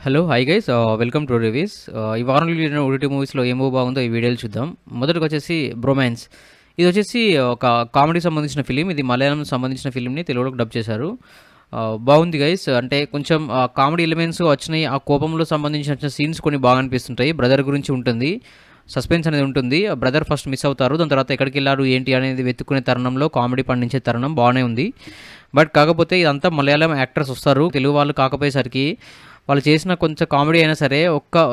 Hello. Hi guys. Welcome two reviews. ఈ వారంలో release OTT మూవీస్‌లో ఏ మూవీ బాగుందో ఈ వీడియోలో చూద్దాం. మొదటగొచ్చేసి 'బ్రోమాన్స్'. ఇదొచ్చేసి ఒక కామెడీకి సంబంధించిన ఫిలిం. ఇది మలయాళం సంబంధించిన ఫిలింని తెలుగులోకి డబ్ చేశారు. బాగుంది గైస్. అంటే కొంచెం కామెడీ ఎలిమెంట్స్ వచ్చినాయి. ఆ కోపంలో సంబంధించిన సీన్స్ కొన్ని బాగా అనిపిస్తుంటాయి. బ్రదర్ గురించి ఉంటుంది. సస్పెన్స్ అనేది ఉంటుంది. బ్రదర్ ఫస్ట్ మిస్ అవుతారు. దాని తర్వాత ఎక్కడికెళ్లారు ఏంటి అనేది వెతుక్కునే తరుణంలో కామెడీ పండించే తరుణం బాగానే ఉంది. బట్ కాకపోతే ఇదంతా మలయాళం యాక్టర్స్ వస్తారు. తెలుగు వాళ్ళు కాకపోయేసరికి వాళ్ళు చేసిన కొంచెం కామెడీ అయినా సరే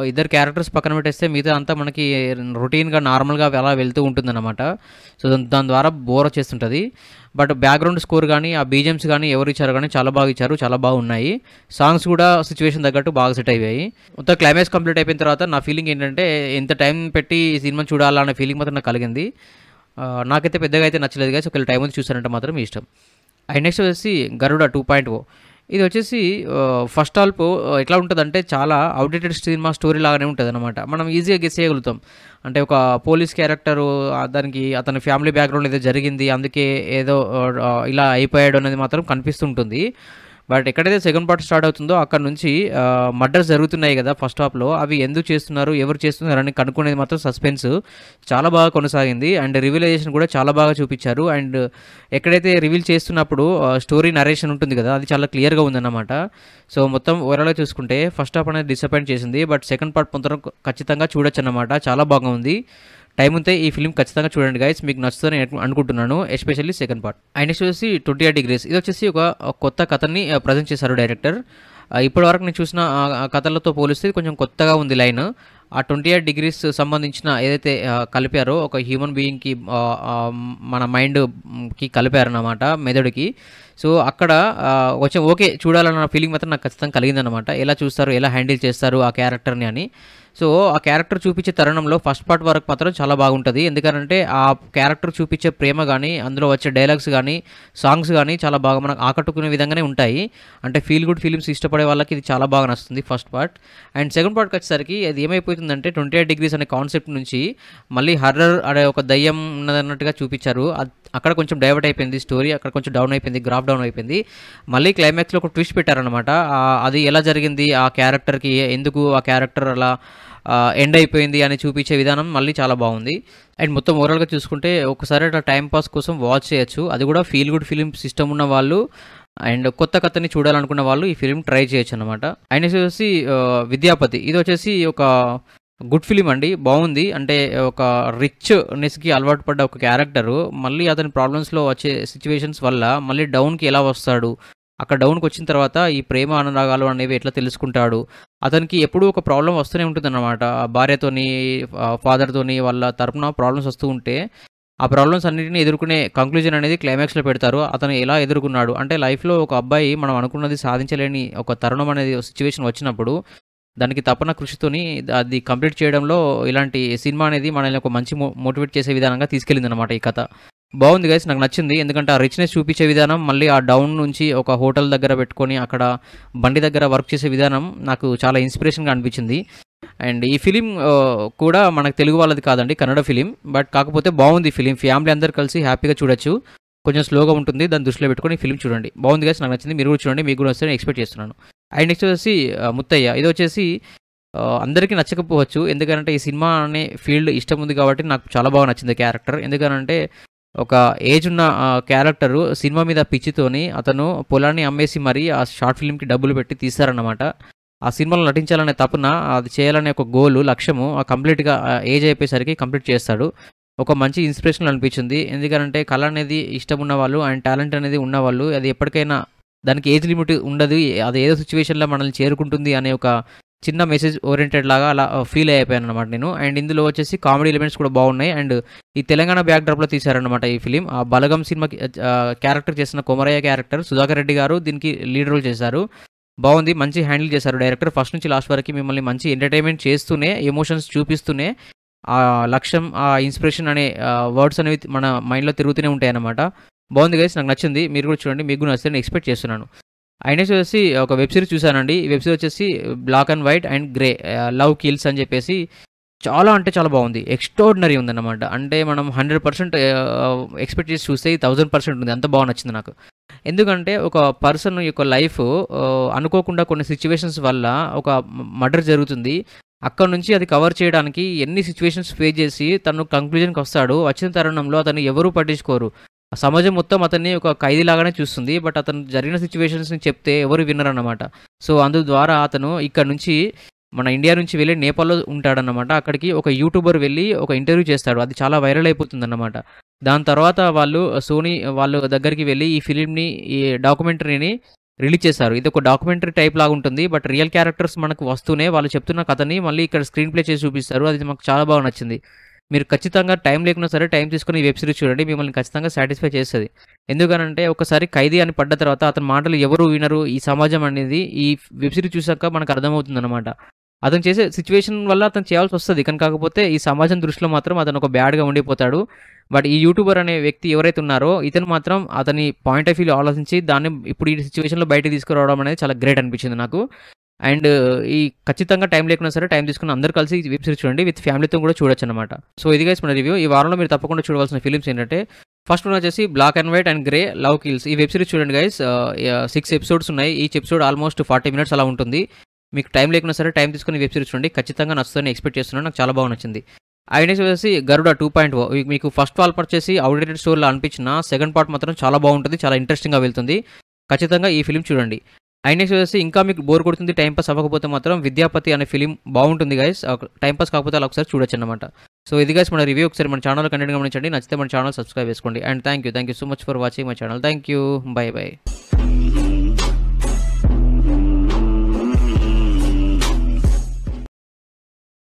ఇద్దరు క్యారెక్టర్స్ పక్కన పెట్టేస్తే మిగతా అంతా మనకి రొటీన్‌గా నార్మల్‌గా అలా వెళ్తూ ఉంటుందన్నమాట. సో, దాని ద్వారా బోర్ వచ్చేస్తుంటది. బట్ బ్యాక్‌గ్రౌండ్ స్కోర్ గానీ, ఆ బీజీఎమ్స్ గానీ ఎవరిచ్చారో గానీ చాలా బాగా ఇచ్చారు. చాలా బాగున్నాయి. సాంగ్స్ కూడా సిట్యుయేషన్ తగ్గట్టు బాగా సెట్ అయ్యాయి. మొత్తం క్లైమాక్స్ కంప్లీట్ అయిపోయిన తర్వాత నా ఫీలింగ్ ఏంటంటే ఇంత టైం పెట్టి ఈ సినిమా చూడాలా అనే ఫీలింగ్ మాత్రం నాకు కలిగింది. నాకైతే పెద్దగా అయితే నచ్చలేదు గైస్. ఒకవేళ టైం ఉంది చూసారంటే మాత్రం మీ ఇష్టం. అండ్ నెక్స్ట్ వచ్చేసి 'గరుడ 2.0'. ఇది వచ్చేసి ఫస్ట్ హాల్ఫ్ ఎట్లా ఉంటుందంటే చాలా అవుట్‌డేటెడ్ సినిమా స్టోరీ లాగానే ఉంటదనమాట. మనం ఈజీగా గెస్ చేయగలుగుతాం. అంటే ఒక పోలీస్ క్యారెక్టరు దానికి అతని ఫ్యామిలీ బ్యాక్‌గ్రౌండ్ ఏదో జరిగింది. అందుకే ఏదో ఇలా అయిపోయాడు అనేది మాత్రం కనిపిస్తుంటుంది. బట్ ఎక్కడైతే సెకండ్ పార్ట్ స్టార్ట్ అవుతుందో అక్కడ నుంచి మర్డర్స్ జరుగుతున్నాయి కదా ఫస్ట్ హాఫ్‌లో. అవి ఎందుకు చేస్తున్నారు, ఎవరు చేస్తున్నారు అని కనుక్కునేది మాత్రం సస్పెన్స్ చాలా బాగా కొనసాగింది. అండ్ రివీలైజేషన్ కూడా చాలా బాగా చూపించారు. అండ్ ఎక్కడైతే రివీల్ చేస్తున్నప్పుడు స్టోరీ నరేషన్ ఉంటుంది కదా, అది చాలా క్లియర్‌గా ఉందన్నమాట. సో, మొత్తం ఓవరాల్‌గా చూసుకుంటే ఫస్ట్ హాఫ్ అనేది డిసప్పాయింట్ చేసింది. బట్ సెకండ్ పార్ట్ మాత్రం ఖచ్చితంగా చూడొచ్చన్నమాట. చాలా బాగుంది. టైం ఉంటే ఈ ఫిల్మ్ ఖచ్చితంగా చూడండి గైస్. మీకు నచ్చుతుందని అనుకుంటున్నాను. Especially second part. And next వచ్చేసి 28 డిగ్రీస్. ఇది వచ్చేసి ఒక కొత్త కథని ప్రజెంట్ చేశారు డైరెక్టర్. ఇప్పటివరకు నేను చూసిన కథలతో పోలిస్తే కొంచెం కొత్తగా ఉంది లైన్. ఆ 28 డిగ్రీస్ సంబంధించిన ఏదైతే కలిపారో ఒక హ్యూమన్ బీయింగ్‌కి మన మైండ్‌కి కలిపారన్నమాట, మెదడుకి. సో, అక్కడ కొంచెం ఓకే చూడాలన్న ఫీలింగ్ మాత్రం నాకు ఖచ్చితంగా కలిగిందనమాట. ఎలా చూస్తారు, ఎలా హ్యాండిల్ చేస్తారు ఆ క్యారెక్టర్‌ని అని. సో, ఆ క్యారెక్టర్ చూపించే తరుణంలో ఫస్ట్ పార్ట్ వరకు మాత్రం చాలా బాగుంటది. ఎందుకంటే ఆ క్యారెక్టర్ చూపించే ప్రేమ గానీ, అందులో వచ్చే డైలాగ్స్ గానీ, సాంగ్స్ గానీ చాలా బాగా మనకు ఆకట్టుకునే విధంగానే ఉంటాయి. అంటే ఫీల్ గుడ్ ఫిలిమ్స్ ఇష్టపడే వాళ్ళకి ఇది చాలా బాగా నచ్చుతుంది ఫస్ట్ పార్ట్. అండ్ సెకండ్ పార్ట్‌కి వచ్చేసరికి అది ఏమైపోతుందంటే 28 డిగ్రీస్ అనే కాన్సెప్ట్ నుంచి మళ్ళీ హర్రర్ అనే ఒక దయ్యం ఉన్నదన్నట్టుగా చూపించారు. అక్కడ కొంచెం డైవర్ట్ అయిపోయింది స్టోరీ. అక్కడ కొంచెం డౌన్ అయిపోయింది. గ్రాఫ్ డౌన్ అయిపోయింది. మళ్ళీ క్లైమాక్స్‌లో ఒక ట్విస్ట్ పెట్టారనమాట. అది ఎలా జరిగింది, ఆ క్యారెక్టర్‌కి ఎందుకు ఆ క్యారెక్టర్ అలా ఎండ్ అయిపోయింది అని చూపించే విధానం మళ్ళీ చాలా బాగుంది. అండ్ మొత్తం ఓవరాల్‌గా చూసుకుంటే ఒకసారి అట్లా టైం పాస్ కోసం వాచ్ చేయొచ్చు. అది కూడా ఫీల్ గుడ్ ఫిలిమ్స్ ఇష్టం ఉన్న వాళ్ళు అండ్ కొత్త కథని చూడాలనుకున్న వాళ్ళు ఈ ఫిలిం ట్రై చేయొచ్చు అనమాట. అండ్ వచ్చేసి 'విద్యాపతి'. ఇది వచ్చేసి ఒక గుడ్ ఫిలిం అండి. బాగుంది. అంటే ఒక రిచ్‌నెస్‌కి అలవాటు పడ్డ ఒక క్యారెక్టరు మళ్ళీ అతని ప్రాబ్లమ్స్‌లో వచ్చే సిట్యుయేషన్స్ వల్ల మళ్ళీ డౌన్‌కి ఎలా వస్తాడు, అక్కడ డౌన్‌కొచ్చిన తర్వాత ఈ ప్రేమ అనురాగాలు అనేవి ఎట్లా తెలుసుకుంటాడు. అతనికి ఎప్పుడూ ఒక ప్రాబ్లమ్ వస్తూనే ఉంటుందన్నమాట. భార్యతోని, ఫాదర్‌తోని వాళ్ళ తరపున ప్రాబ్లమ్స్ వస్తూ ఉంటే, ఆ ప్రాబ్లమ్స్ అన్నిటిని ఎదుర్కొనే కంక్లూజన్ అనేది క్లైమాక్స్‌లో పెడతారు. అతను ఎలా ఎదుర్కొన్నాడు. అంటే లైఫ్‌లో ఒక అబ్బాయి మనం అనుకున్నది సాధించలేని ఒక తరుణం అనేది సిట్యుయేషన్ వచ్చినప్పుడు, దానికి తపన కృషితోని అది కంప్లీట్ చేయడంలో ఇలాంటి సినిమా అనేది మనల్ని ఒక మంచి మోటివేట్ చేసే విధానంగా తీసుకెళ్ళిందనమాట ఈ కథ. బాగుంది గైస్. నాకు నచ్చింది. ఎందుకంటే ఆ రిచ్‌నెస్ చూపించే విధానం, మళ్ళీ ఆ డౌన్ నుంచి ఒక హోటల్ దగ్గర పెట్టుకొని అక్కడ బండి దగ్గర వర్క్ చేసే విధానం నాకు చాలా ఇన్స్పిరేషన్‌గా అనిపించింది. అండ్ ఈ ఫిలిం కూడా మనకు తెలుగు వాళ్ళది కాదండి, కన్నడ ఫిలిం. బట్ కాకపోతే బాగుంది ఫిలిం. ఫ్యామిలీ అందరూ కలిసి హ్యాపీగా చూడొచ్చు. కొంచెం స్లోగా ఉంటుంది. దాన్ని దృష్టిలో పెట్టుకొని ఈ ఫిలిం చూడండి. బాగుంది గైస్. నాకు నచ్చింది. మీరు కూడా చూడండి. మీకు కూడా వస్తుందని ఎక్స్‌పెక్ట్ చేస్తున్నాను. అండ్ నెక్స్ట్ వచ్చేసి 'ముత్తయ్య'. ఇది వచ్చేసి అందరికీ నచ్చకపోవచ్చు. ఎందుకంటే ఈ సినిమా అనే ఫీల్డ్ ఇష్టం ఉంది కాబట్టి నాకు చాలా బాగా నచ్చింది క్యారెక్టర్. ఎందుకనంటే ఒక ఏజ్ ఉన్న క్యారెక్టరు సినిమా మీద పిచ్చితోని అతను పొలాన్ని అమ్మేసి మరీ ఆ షార్ట్ ఫిల్మ్‌కి డబ్బులు పెట్టి తీస్తారన్నమాట. ఆ సినిమాలో నటించాలనే తపన, అది చేయాలనే ఒక గోలు, లక్ష్యము కంప్లీట్‌గా ఏజ్ అయిపోయేసరికి కంప్లీట్ చేస్తాడు. ఒక మంచి ఇన్స్పిరేషనల్ అనిపించింది. ఎందుకనంటే కళ అనేది ఇష్టం ఉన్నవాళ్ళు అండ్ టాలెంట్ అనేది ఉన్నవాళ్ళు అది ఎప్పటికైనా దానికి ఏజ్ లిమిట్ ఉండదు. అది ఏదో సిట్యుయేషన్‌లో మనల్ని చేరుకుంటుంది అనే ఒక చిన్న మెసేజ్ ఓరియెంటెడ్ లాగా అలా ఫీల్ అయిపోయాననమాట నేను. అండ్ ఇందులో వచ్చేసి కామెడీ ఎలిమెంట్స్ కూడా బాగున్నాయి. అండ్ ఈ తెలంగాణ బ్యాక్‌డ్రాప్‌లో తీశారనమాట ఈ ఫిలిం. ఆ 'బలగం' సినిమాకి క్యారెక్టర్ చేసిన కొమరయ్య క్యారెక్టర్ సుధాకర్ రెడ్డి గారు దీనికి లీడ్ రోల్ చేశారు. బాగుంది. మంచి హ్యాండిల్ చేశారు డైరెక్టర్. ఫస్ట్ నుంచి లాస్ట్ వరకు మిమ్మల్ని మంచి ఎంటర్‌టైన్‌మెంట్ చేస్తూనే, ఎమోషన్స్ చూపిస్తూనే, ఆ లక్ష్యం, ఆ ఇన్స్పిరేషన్ అనే వర్డ్స్ అనేవి మన మైండ్‌లో తిరుగుతూనే ఉంటాయన్నమాట. బాగుంది గైస్. నాకు నచ్చింది. మీరు కూడా చూడండి. మీకు కూడా నచ్చుతుందని ఎక్స్‌పెక్ట్ చేస్తున్నాను. అండ్ నెక్స్ట్ వచ్చేసి ఒక వెబ్ సిరీస్ చూసానండి. ఈ వెబ్ సిరీస్ వచ్చేసి black and white and grey, love kills అని చెప్పేసి చాలా అంటే చాలా బాగుంది. ఎక్స్ట్రార్డినరీ ఉందన్నమాట. అంటే మనం 100% ఎక్స్‌పెక్ట్ చేసి చూస్తే ఇది 1000% ఉంది. అంత బాగా నచ్చింది నాకు. ఎందుకంటే ఒక పర్సన్ యొక్క లైఫ్ అనుకోకుండా కొన్ని సిట్యుయేషన్స్ వల్ల ఒక మర్డర్ జరుగుతుంది. అక్కడి నుంచి అది కవర్ చేయడానికి ఎన్ని సిట్యుయేషన్స్ ఫేస్ చేసి తను కంక్లూజన్‌కి వస్తాడు. వచ్చిన తరుణంలో అతన్ని ఎవరు పట్టించుకోరు. ఆ సమాజం మొత్తం అతన్ని ఒక ఖైదీలాగానే చూస్తుంది. బట్ అతను జరిగిన సిట్యుయేషన్స్‌ని చెప్తే ఎవరు వినరన్నమాట. సో, అందు ద్వారా అతను ఇక్కడి నుంచి మన ఇండియా నుంచి వెళ్ళి నేపాల్‌లో ఉంటాడన్నమాట. అక్కడికి ఒక యూట్యూబర్ వెళ్ళి ఒక ఇంటర్వ్యూ చేస్తాడు. అది చాలా వైరల్ అయిపోతుందన్నమాట. దాని తర్వాత వాళ్ళు సోనీ వాళ్ళ దగ్గరికి వెళ్ళి ఈ ఫిల్మ్‌ని, ఈ డాక్యుమెంటరీని రిలీజ్ చేశారు. ఇదొక డాక్యుమెంటరీ టైప్ లాగా ఉంటుంది. బట్ రియల్ క్యారెక్టర్స్ మనకు వస్తూనే వాళ్ళు చెప్తున్న కథని మళ్ళీ ఇక్కడ స్క్రీన్ ప్లే చేసి చూపిస్తారు. అది మాకు చాలా బాగా నచ్చింది. మీరు ఖచ్చితంగా టైం లేకున్నా సరే టైం తీసుకొని ఈ వెబ్ సీరీస్ చూడండి. మిమ్మల్ని ఖచ్చితంగా సాటిస్ఫై చేస్తది. ఎందుకనంటే ఒకసారి ఖైదీ అని పడ్డ తర్వాత అతని మాటలు ఎవరు వినరు. ఈ సమాజం అనేది ఈ వెబ్ సీరీస్ చూసాక మనకు అర్థమవుతుందన్నమాట. అతను చేసే సిట్యుయేషన్ వల్ల అతను చేయాల్సొస్తది. కానీ కాకపోతే ఈ సమాజం దృష్టిలో మాత్రం అతను ఒక బ్యాడ్‌గా ఉండిపోతాడు. బట్ ఈ యూట్యూబర్ అనే వ్యక్తి ఎవరైతే ఉన్నారో ఇతను మాత్రం అతని పాయింట్ ఆఫ్ వ్యూలో ఆలోచించి దాన్ని ఇప్పుడు ఈ సిట్యుయేషన్‌లో బయటకి తీసుకురావడం అనేది చాలా గ్రేట్ అనిపించింది నాకు. అండ్ ఈ ఖచ్చితంగా టైం లేకున్నా సరే టైం తీసుకొని అందరూ కలిసి ఈ వెబ్ సీరీస్ చూడండి. విత్ ఫ్యామిలీతో కూడా చూడొచ్చనమాట. సో, ఇది గైస్ మన రివ్యూ. ఈ వారంలో మీరు తప్పకుండా చూడవలసిన ఫిల్మ్స్ ఏంటంటే ఫస్ట్ వన్ వచ్చేసి black and white and grey love kills. ఈ వెబ్ సీరీస్ చూడండి గైస్. 6 ఎపిసోడ్స్ ఉన్నాయి. ఈచ్ ఎపిసోడ్ ఆల్మోస్ట్ 40 మినిట్స్ అలా ఉంటుంది. మీకు టైం లేకున్నా సరే టైం తీసుకొని వెబ్ సీరీస్ చూడండి. ఖచ్చితంగా నచ్చుతుందని ఎక్స్‌పెక్ట్ చేస్తున్నాను. నాకు చాలా బాగా నచ్చింది. నెక్స్ట్ వచ్చేసి గరుడ 2.0. మీకు ఫస్ట్ పార్ట్ వచ్చేసి అవుట్‌డేటెడ్ స్టోరీలా అనిపించినా సెకండ్ పార్ట్ మాత్రం చాలా బాగుంటుంది. చాలా ఇంట్రెస్టింగ్‌గా వెళ్తుంది. ఖచ్చితంగా ఈ ఫిల్మ్ చూడండి. నెక్స్ట్ వచ్చేసి ఇంకా మీకు బోర్ కొడుతుంది, టైం పాస్ అవ్వకపోతే మాత్రం 'విద్యాపతి' అనే ఫిల్మ్ బాగుంటుంది గైస్. టైం పాస్ కాకపోతే అలా ఒకసారి చూడొచ్చన్నమాట. సో, ఇది గైస్ మన రివ్యూ. ఒకసారి మన ఛానల్ కంటెంట్ గమనించండి. నచ్చితే మన ఛానల్ సబ్స్క్రైబ్ చేసుకోండి. And thank you so much for watching my channel. Thank you. By.